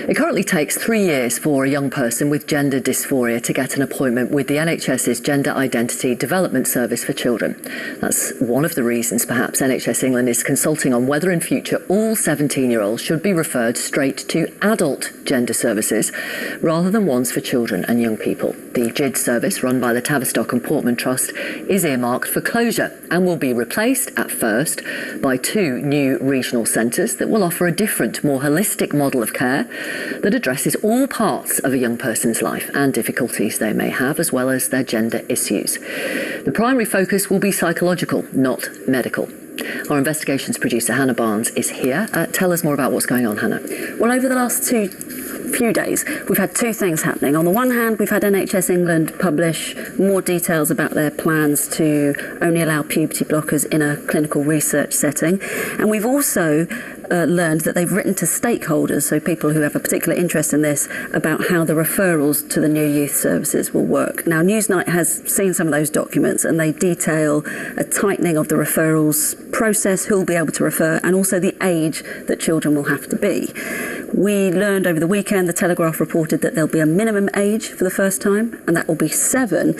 It currently takes 3 years for a young person with gender dysphoria to get an appointment with the NHS's Gender Identity Development Service for Children. That's one of the reasons perhaps NHS England is consulting on whether in future all 17-year-olds should be referred straight to adult gender services rather than ones for children and young people. The GID service, run by the Tavistock and Portman Trust, is earmarked for closure and will be replaced at first by 2 new regional centres that will offer a different, more holistic model of care that addresses all parts of a young person's life and difficulties they may have, as well as their gender issues. The primary focus will be psychological, not medical. Our investigations producer Hannah Barnes is here. Tell us more about what's going on, Hannah. Well, over the last few days, we've had 2 things happening. On the one hand, we've had NHS England publish more details about their plans to only allow puberty blockers in a clinical research setting. And we've also learned that they've written to stakeholders, so people who have a particular interest in this, about how the referrals to the new youth services will work. Now, Newsnight has seen some of those documents and they detail a tightening of the referrals process, who'll be able to refer, and also the age that children will have to be. We learned over the weekend, the Telegraph reported that there'll be a minimum age for the first time, and that will be 7.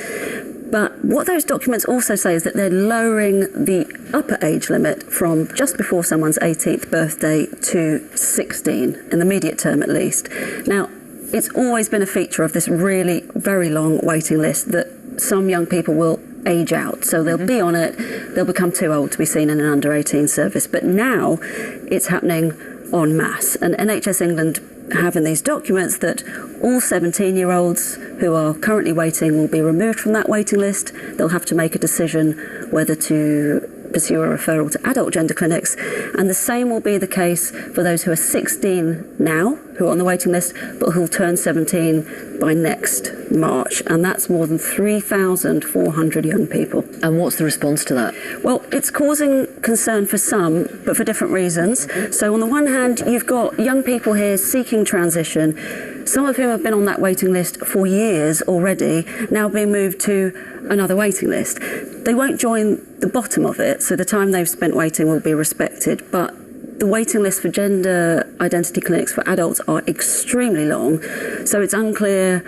But what those documents also say is that they're lowering the upper age limit from just before someone's 18th birthday to 16, in the immediate term at least. Now, it's always been a feature of this really very long waiting list that some young people will age out. So they'll be on it, they'll become too old to be seen in an under 18 service. But now it's happening en masse. And NHS England have in these documents that all 17-year-olds who are currently waiting will be removed from that waiting list. They'll have to make a decision whether to pursue a referral to adult gender clinics, and the same will be the case for those who are 16 now, who are on the waiting list, but who'll turn 17 by next March, and that's more than 3,400 young people. And what's the response to that? Well, it's causing concern for some, but for different reasons. So on the one hand, you've got young people here seeking transition, some of whom have been on that waiting list for years already, now being moved to another waiting list. They won't join the bottom of it, so the time they've spent waiting will be respected, but the waiting list for gender identity clinics for adults are extremely long, so it's unclear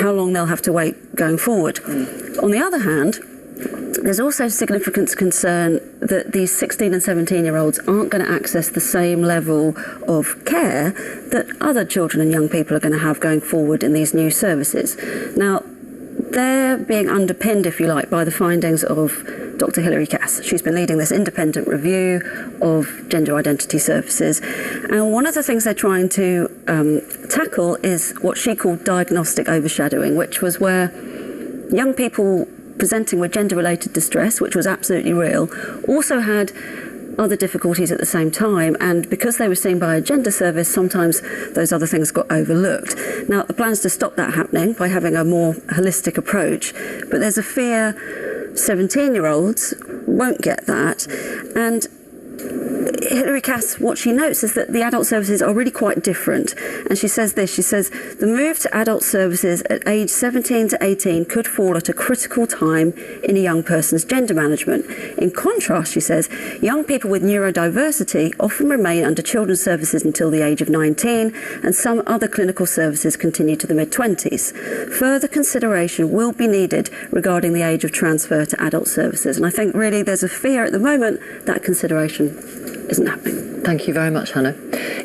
how long they'll have to wait going forward. On the other hand, there's also significant concern that these 16 and 17-year-olds aren't going to access the same level of care that other children and young people are going to have going forward in these new services. Now, they're being underpinned, if you like, by the findings of Dr. Hilary Cass. She's been leading this independent review of gender identity services. And one of the things they're trying to tackle is what she called diagnostic overshadowing, which was where young people presenting with gender-related distress, which was absolutely real, also had other difficulties at the same time, and because they were seen by a gender service, sometimes those other things got overlooked. Now, the plan is to stop that happening by having a more holistic approach, but there's a fear 17-year-olds won't get that, and Hilary Cass, what she notes is that the adult services are really quite different. And she says this, she says, the move to adult services at age 17 to 18 could fall at a critical time in a young person's gender management. In contrast, she says, young people with neurodiversity often remain under children's services until the age of 19, and some other clinical services continue to the mid-20s. Further consideration will be needed regarding the age of transfer to adult services. And I think really there's a fear at the moment that consideration isn't happening. Thank you very much, Hannah.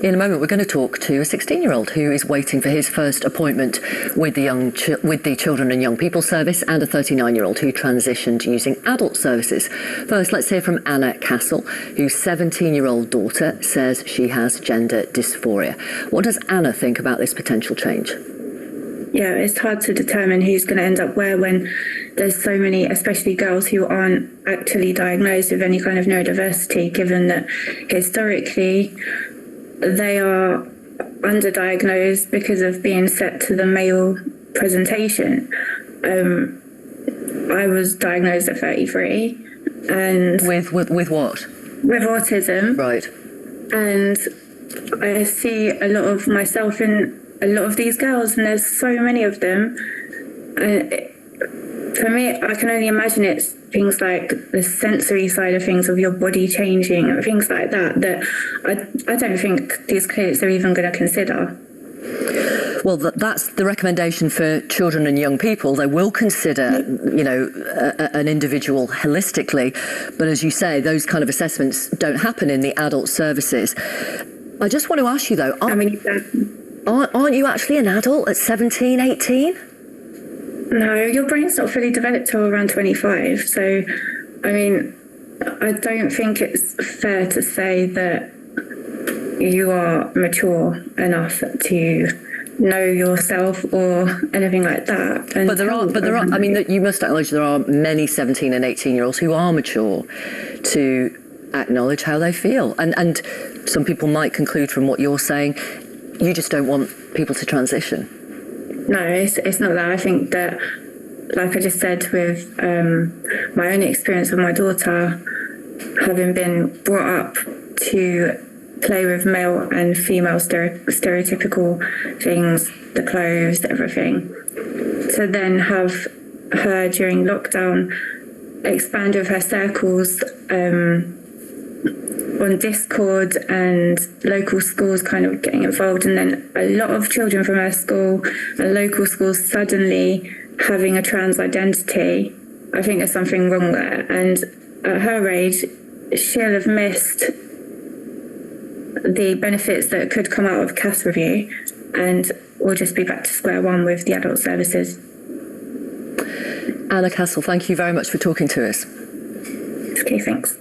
In a moment, we're going to talk to a 16-year-old who is waiting for his first appointment with the Children and Young People Service, and a 39-year-old who transitioned using adult services. First, let's hear from Anna Castle, whose 17-year-old daughter says she has gender dysphoria. What does Anna think about this potential change? Yeah, it's hard to determine who's going to end up where when there's so many, especially girls who aren't actually diagnosed with any kind of neurodiversity, given that historically they are underdiagnosed because of being set to the male presentation. I was diagnosed at 33. And With what? With autism. Right. And I see a lot of myself in a lot of these girls, and there's so many of them. For me, I can only imagine it's things like the sensory side of things, of your body changing and things like that, that I don't think these clinics are even going to consider. Well, that's the recommendation for children and young people. They will consider, an individual holistically, but as you say, those kind of assessments don't happen in the adult services. I just want to ask you though, aren't you actually an adult at 17, 18? No, your brain's not fully developed till around 25. So, I mean, I don't think it's fair to say that you are mature enough to know yourself or anything like that. But there are. I mean, you must acknowledge there are many 17 and 18-year-olds who are mature to acknowledge how they feel, and some people might conclude from what you're saying, you just don't want people to transition. No, it's not that. I think that, like I just said, with my own experience with my daughter, having been brought up to play with male and female stereotypical things, the clothes, everything, to then have her during lockdown expand with her circles on Discord and local schools kind of getting involved, and then a lot of children from her school and local schools suddenly having a trans identity. I think there's something wrong there, and at her age she'll have missed the benefits that could come out of CAS review, and we'll just be back to square one with the adult services. Anna Castle, thank you very much for talking to us. Okay, thanks.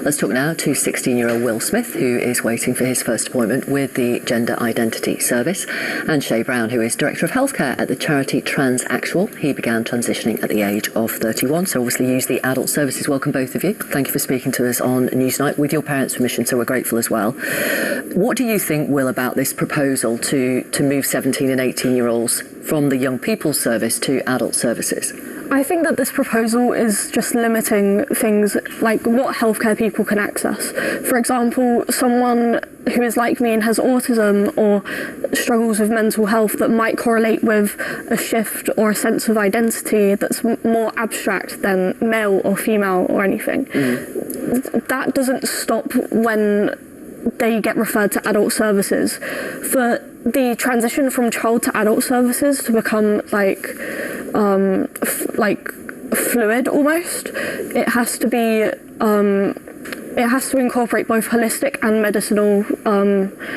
Let's talk now to 16-year-old Will Smith, who is waiting for his first appointment with the Gender Identity Service, and Shay Brown, who is Director of Healthcare at the charity Transactual. He began transitioning at the age of 31, so obviously used the adult services. Welcome, both of you. Thank you for speaking to us on Newsnight with your parents' permission, so we're grateful as well. What do you think, Will, about this proposal to move 17 and 18-year-olds from the Young People's Service to adult services? I think that this proposal is just limiting things like what healthcare people can access. For example, someone who is like me and has autism or struggles with mental health that might correlate with a shift or a sense of identity that's more abstract than male or female or anything. That doesn't stop when they get referred to adult services. For the transition from child to adult services to become like fluid almost, it has to incorporate both holistic and medicinal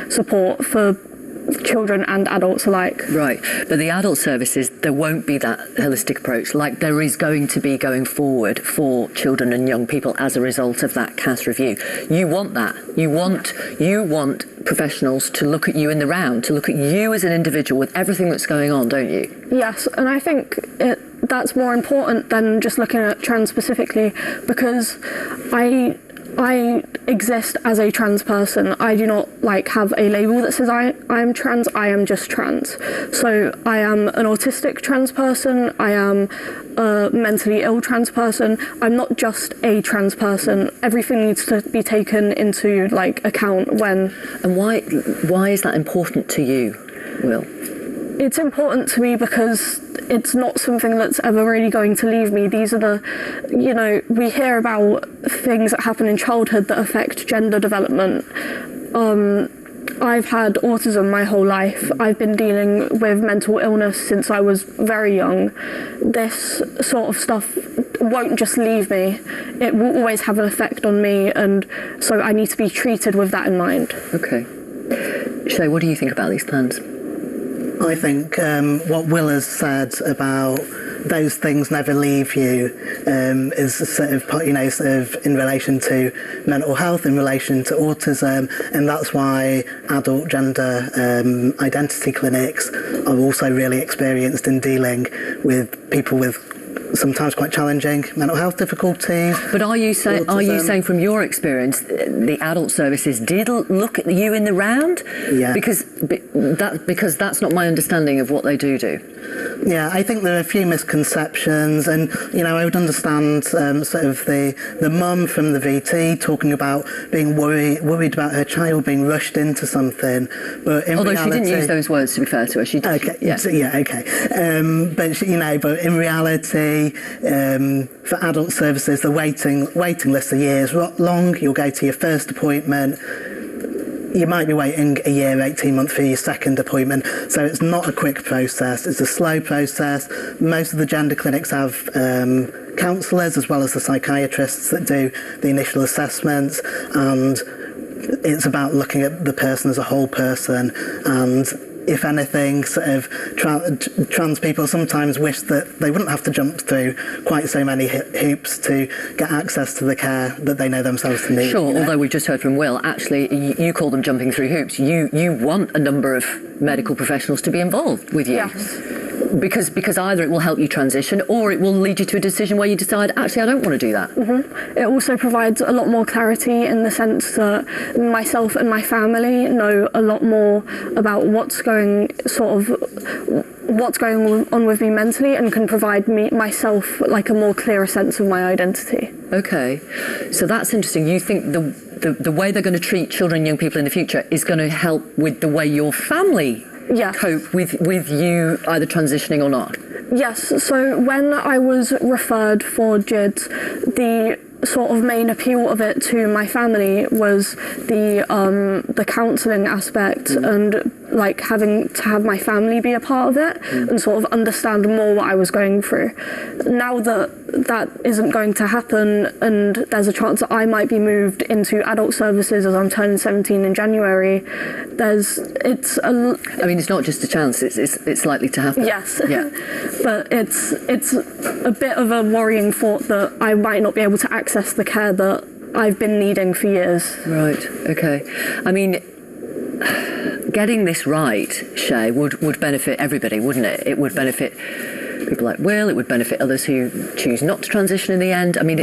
support for children and adults alike. Right, but the adult services, there won't be that holistic approach like there is going to be going forward for children and young people as a result of that CAS review. You want that. You want professionals to look at you in the round, to look at you as an individual with everything that's going on, don't you? Yes, and I think that's more important than just looking at trans specifically, because I exist as a trans person. I do not have a label that says I am trans. I am just trans. So I am an autistic trans person. I am a mentally ill trans person. I'm not just a trans person. Everything needs to be taken into account when. And why is that important to you, Will? It's important to me because it's not something that's ever really going to leave me. These are the, we hear about things that happen in childhood that affect gender development. I've had autism my whole life. I've been dealing with mental illness since I was very young. This sort of stuff won't just leave me. It will always have an effect on me, and so I need to be treated with that in mind. Okay. Shay, what do you think about these plans? I think what Will has said about those things never leave you is sort of in relation to mental health, in relation to autism, and that's why adult gender identity clinics are also really experienced in dealing with people with sometimes quite challenging mental health difficulties. But are you saying from your experience the adult services did look at you in the round? Yeah. Because that's not my understanding of what they do. Yeah, I think there are a few misconceptions, and I would understand sort of the mum from the VT talking about being worried about her child being rushed into something, but in although reality, she didn't use those words, to be fair to her, she did. Okay, yeah, okay, but but in reality, for adult services, the waiting list are years long. You'll go to your first appointment. you might be waiting a year, 18 months for your second appointment. So it's not a quick process. It's a slow process. Most of the gender clinics have counsellors as well as the psychiatrists that do the initial assessments, and it's about looking at the person as a whole person. And if anything, sort of trans people sometimes wish that they wouldn't have to jump through quite so many hoops to get access to the care that they know themselves to need. Sure, although we've just heard from Will, actually, you call them jumping through hoops. You want a number of medical professionals to be involved with you. Yes. Because either it will help you transition or it will lead you to a decision where you decide, actually, I don't want to do that. It also provides a lot more clarity in the sense that myself and my family know a lot more about what's going on with me mentally, and can provide myself like a more clearer sense of my identity. Okay, so that's interesting. You think the way they're going to treat children and young people in the future is going to help with the way your family cope with you either transitioning or not? Yes, so when I was referred for GIDS, the sort of main appeal of it to my family was the counselling aspect, and like having to have my family be a part of it and sort of understand more what I was going through. Now that isn't going to happen, and there's a chance that I might be moved into adult services as I'm turning 17 in January, I mean, it's not just a chance, it's likely to happen. Yes. Yeah. But it's a bit of a worrying thought that I might not be able to access the care that I've been needing for years. Right, okay. I mean, getting this right, Shay, would benefit everybody, wouldn't it? It would benefit people like Will, it would benefit others who choose not to transition in the end. I mean,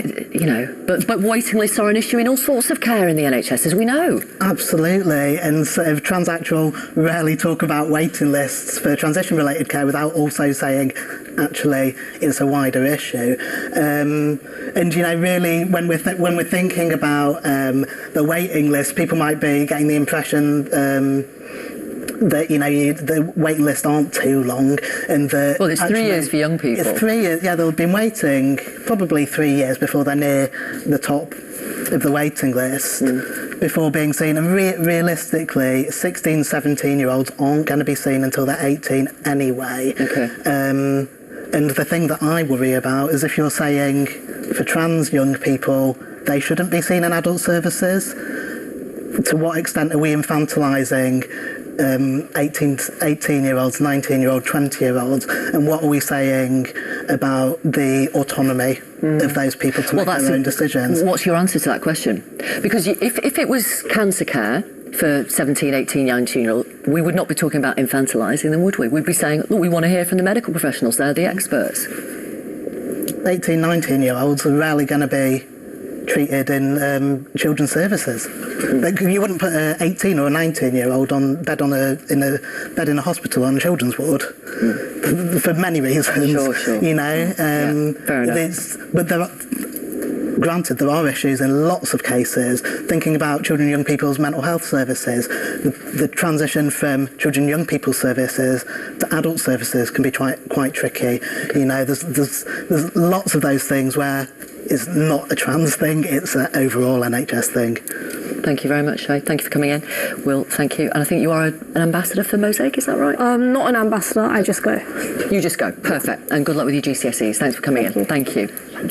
but waiting lists are an issue in all sorts of care in the NHS, as we know. Absolutely, and sort of Transactual rarely talk about waiting lists for transition-related care without also saying, actually, it's a wider issue. And really, when we're thinking about the waiting list, people might be getting the impression that the waiting lists aren't too long, and that it's 3 years for young people. It's 3 years. Yeah, they'll have been waiting probably 3 years before they're near the top of the waiting list before being seen. And realistically, 16, 17-year-olds aren't going to be seen until they're 18 anyway. Okay. And the thing that I worry about is if you're saying for trans young people they shouldn't be seen in adult services, to what extent are we infantilising 18-year-olds, 19-year-olds, 20-year-olds, and what are we saying about the autonomy of those people to make their own decisions? What's your answer to that question? Because if it was cancer care for 17, 18, 19-year-olds, we would not be talking about infantilising them, would we? We'd be saying, look, we want to hear from the medical professionals, they're the experts. 18, 19-year-olds are rarely going to be treated in children's services. You wouldn't put an 18 or a 19-year-old in a bed in a hospital on a children's ward for many reasons. Sure. Fair enough. But granted, there are issues in lots of cases. Thinking about children and young people's mental health services, the transition from children and young people's services to adult services can be quite tricky. There's lots of those things where it's not a trans thing, it's an overall NHS thing. Thank you very much, Shay. Thank you for coming in. Will, thank you. And I think you are an ambassador for Mosaic, is that right? Not an ambassador, I just go. You just go. Perfect. And good luck with your GCSEs. Thanks for coming in. Thank you.